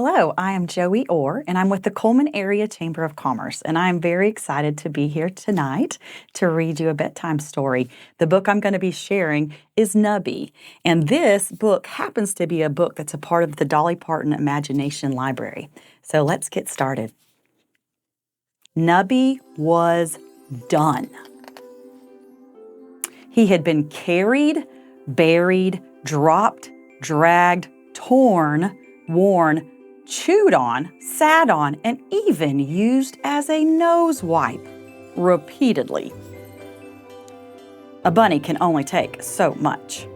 Hello, I am Joey Orr, and I'm with the Cullman Area Chamber of Commerce, and I'm very excited to be here tonight to read you a bedtime story. The book I'm going to be sharing is Nubby, and this book happens to be a book that's a part of the Dolly Parton Imagination Library. So let's get started. Nubby was done. He had been carried, buried, dropped, dragged, torn, worn, chewed on, sat on, and even used as a nose wipe repeatedly. A bunny can only take so much.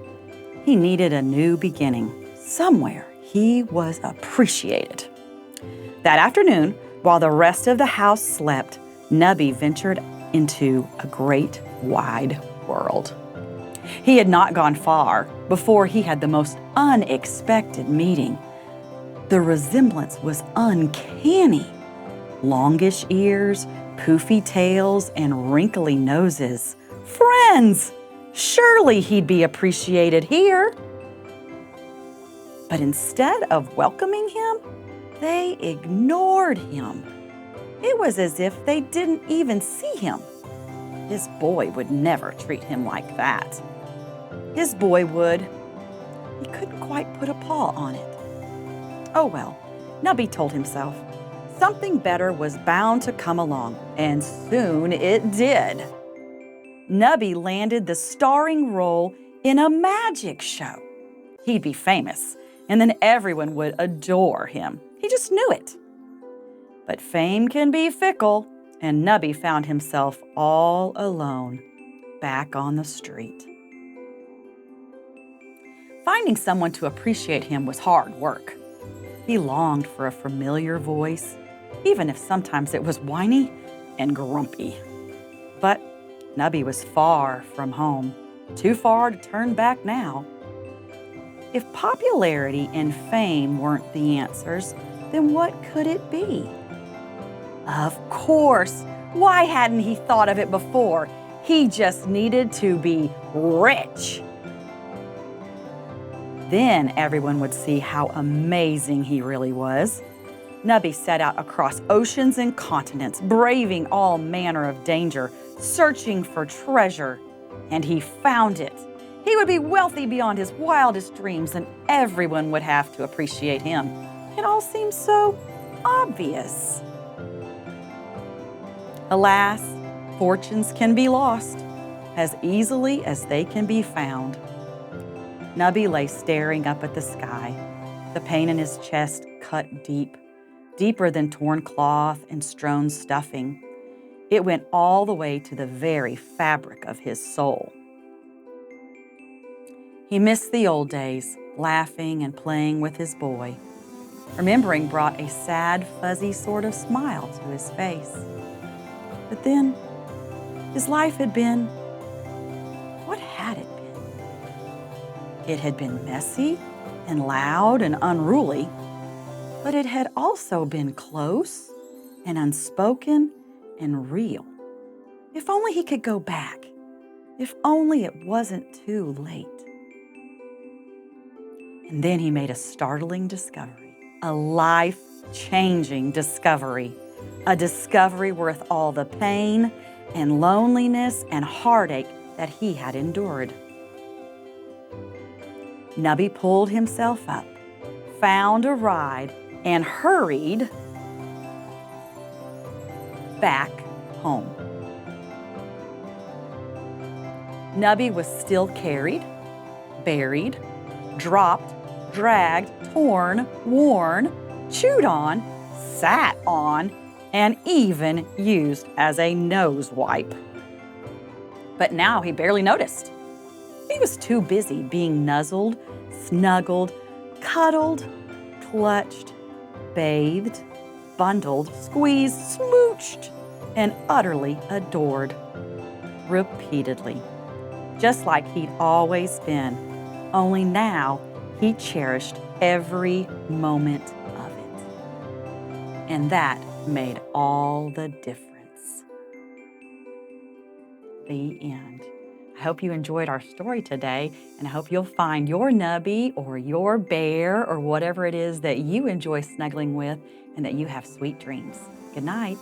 He needed a new beginning. Somewhere he was appreciated. That afternoon, while the rest of the house slept, Nubby ventured into a great wide world. He had not gone far before he had the most unexpected meeting. The resemblance was uncanny. Longish ears, poofy tails, and wrinkly noses. Friends! Surely he'd be appreciated here. But instead of welcoming him, they ignored him. It was as if they didn't even see him. His boy would never treat him like that. His boy would. He couldn't quite put a paw on it. Oh well, Nubby told himself. Something better was bound to come along, and soon it did. Nubby landed the starring role in a magic show. He'd be famous, and then everyone would adore him. He just knew it. But fame can be fickle, and Nubby found himself all alone, back on the street. Finding someone to appreciate him was hard work. He longed for a familiar voice, even if sometimes it was whiny and grumpy. But Nubby was far from home, too far to turn back now. If popularity and fame weren't the answers, then what could it be? Of course! Why hadn't he thought of it before? He just needed to be rich. Then everyone would see how amazing he really was. Nubby set out across oceans and continents, braving all manner of danger, searching for treasure, and he found it. He would be wealthy beyond his wildest dreams, and everyone would have to appreciate him. It all seemed so obvious. Alas, fortunes can be lost as easily as they can be found. Nubby lay staring up at the sky, the pain in his chest cut deep, deeper than torn cloth and strewn stuffing. It went all the way to the very fabric of his soul. He missed the old days, laughing and playing with his boy. Remembering brought a sad, fuzzy sort of smile to his face. But then, his life had been, what had it been? It had been messy and loud and unruly, but it had also been close and unspoken and real. If only he could go back. If only it wasn't too late. And then he made a startling discovery, a life-changing discovery, a discovery worth all the pain and loneliness and heartache that he had endured. Nubby pulled himself up, found a ride, and hurried back home. Nubby was still carried, buried, dropped, dragged, torn, worn, chewed on, sat on, and even used as a nose wipe. But now he barely noticed. He was too busy being nuzzled, snuggled, cuddled, clutched, bathed, bundled, squeezed, smooched, and utterly adored. Repeatedly. Just like he'd always been, only now he cherished every moment of it. And that made all the difference. The end. I hope you enjoyed our story today, and I hope you'll find your Nubby or your bear or whatever it is that you enjoy snuggling with and that you have sweet dreams. Good night.